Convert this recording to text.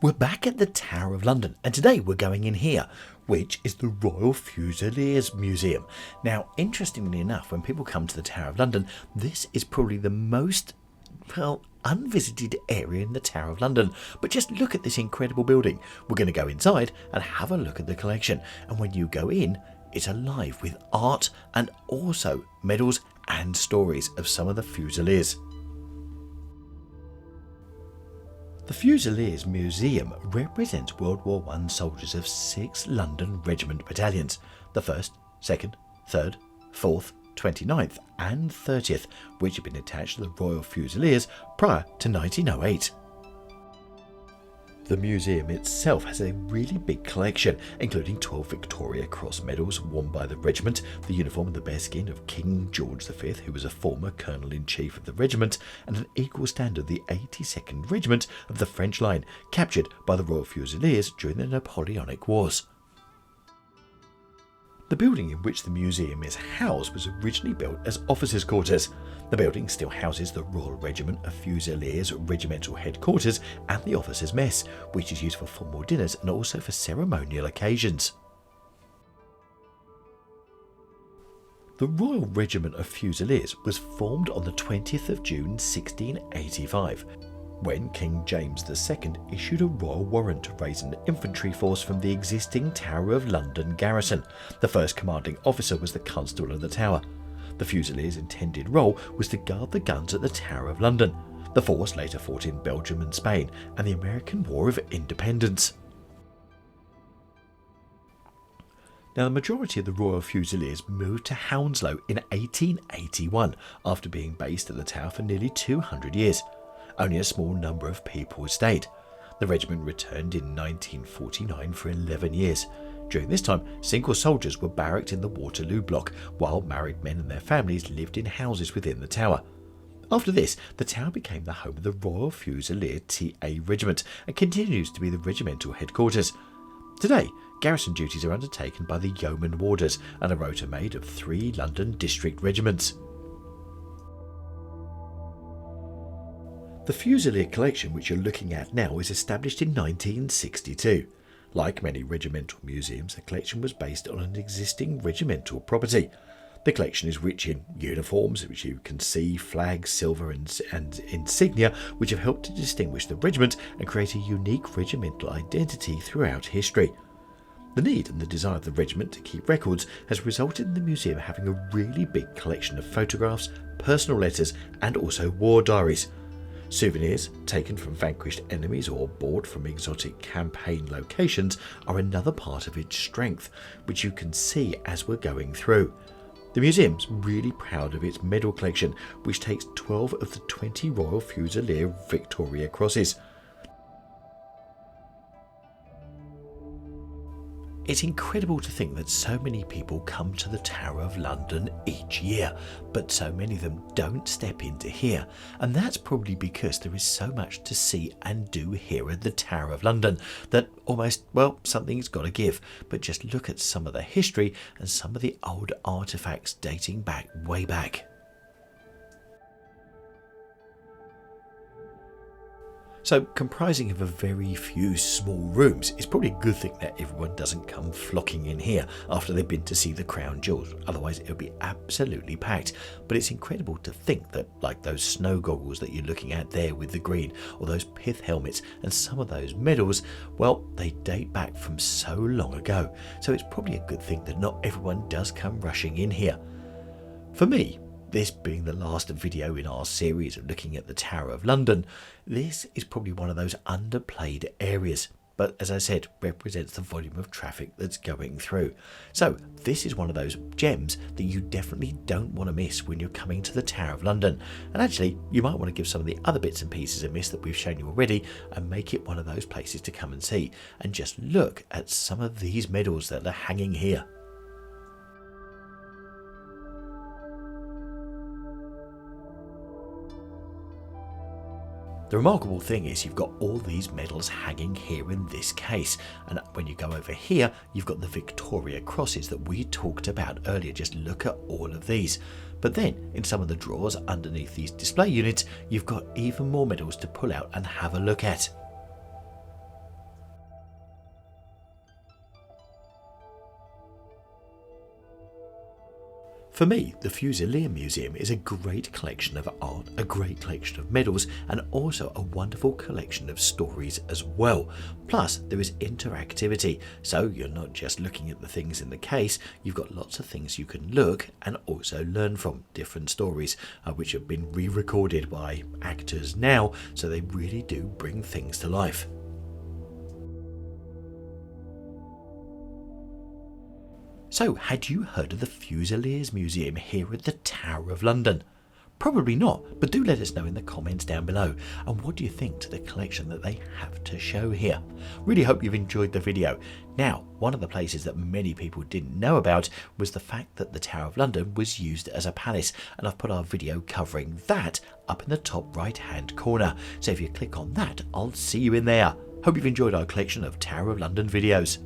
We're back at the Tower of London, and today we're going in here, which is the Royal Fusiliers Museum. Now, interestingly enough, when people come to the Tower of London, this is probably the most, unvisited area in the Tower of London. But just look at this incredible building. We're going to go inside and have a look at the collection. And when you go in, it's alive with art and also medals and stories of some of the Fusiliers. The Fusiliers Museum represents World War I soldiers of 6 London regiment battalions, the 1st, 2nd, 3rd, 4th, 29th and 30th, which had been attached to the Royal Fusiliers prior to 1908. The museum itself has a really big collection, including 12 Victoria Cross medals worn by the regiment, the uniform and the bearskin of King George V, who was a former Colonel-in-Chief of the regiment, and an equal standard of the 82nd Regiment of the French Line, captured by the Royal Fusiliers during the Napoleonic Wars. The building in which the museum is housed was originally built as officers' quarters. The building still houses the Royal Regiment of Fusiliers Regimental Headquarters and the Officers' Mess, which is used for formal dinners and also for ceremonial occasions. The Royal Regiment of Fusiliers was formed on the 20th of June 1685. When King James II issued a royal warrant to raise an infantry force from the existing Tower of London garrison. The first commanding officer was the Constable of the Tower. The Fusiliers' intended role was to guard the guns at the Tower of London. The force later fought in Belgium and Spain and the American War of Independence. Now, the majority of the Royal Fusiliers moved to Hounslow in 1881 after being based at the Tower for nearly 200 years. Only a small number of people stayed. The regiment returned in 1949 for 11 years. During this time, single soldiers were barracked in the Waterloo block, while married men and their families lived in houses within the tower. After this, the tower became the home of the Royal Fusilier TA Regiment and continues to be the regimental headquarters. Today, garrison duties are undertaken by the Yeoman Warders and a rota made of 3 London district regiments. The Fusilier collection which you're looking at now is established in 1962. Like many regimental museums, the collection was based on an existing regimental property. The collection is rich in uniforms, which you can see, flags, silver and insignia, which have helped to distinguish the regiment and create a unique regimental identity throughout history. The need and the desire of the regiment to keep records has resulted in the museum having a really big collection of photographs, personal letters and also war diaries. Souvenirs taken from vanquished enemies or bought from exotic campaign locations are another part of its strength, which you can see as we're going through. The museum's really proud of its medal collection, which takes 12 of the 20 Royal Fusilier Victoria Crosses. It's incredible to think that so many people come to the Tower of London each year, but so many of them don't step into here, and that's probably because there is so much to see and do here at the Tower of London that almost, something's got to give. But just look at some of the history and some of the old artefacts dating back way back. So, comprising of a very few small rooms, it's probably a good thing that everyone doesn't come flocking in here after they've been to see the crown jewels, otherwise it would be absolutely packed. But it's incredible to think that, like those snow goggles that you're looking at there with the green, or those pith helmets and some of those medals, they date back from so long ago. So it's probably a good thing that not everyone does come rushing in here. For me, this being the last video in our series of looking at the Tower of London, this is probably one of those underplayed areas, but as I said, represents the volume of traffic that's going through. So this is one of those gems that you definitely don't want to miss when you're coming to the Tower of London. And actually, you might want to give some of the other bits and pieces a miss that we've shown you already and make it one of those places to come and see. And just look at some of these medals that are hanging here. The remarkable thing is you've got all these medals hanging here in this case, and when you go over here you've got the Victoria Crosses that we talked about earlier. Just look at all of these. But then in some of the drawers underneath these display units you've got even more medals to pull out and have a look at. For me, the Fusiliers Museum is a great collection of art, a great collection of medals, and also a wonderful collection of stories as well. Plus, there is interactivity, so you're not just looking at the things in the case, you've got lots of things you can look and also learn from, different stories, which have been re-recorded by actors now, so they really do bring things to life. So, had you heard of the Fusiliers Museum here at the Tower of London? Probably not, but do let us know in the comments down below. And what do you think to the collection that they have to show here? Really hope you've enjoyed the video. Now, one of the places that many people didn't know about was the fact that the Tower of London was used as a palace, and I've put our video covering that up in the top right hand corner. So if you click on that, I'll see you in there. Hope you've enjoyed our collection of Tower of London videos.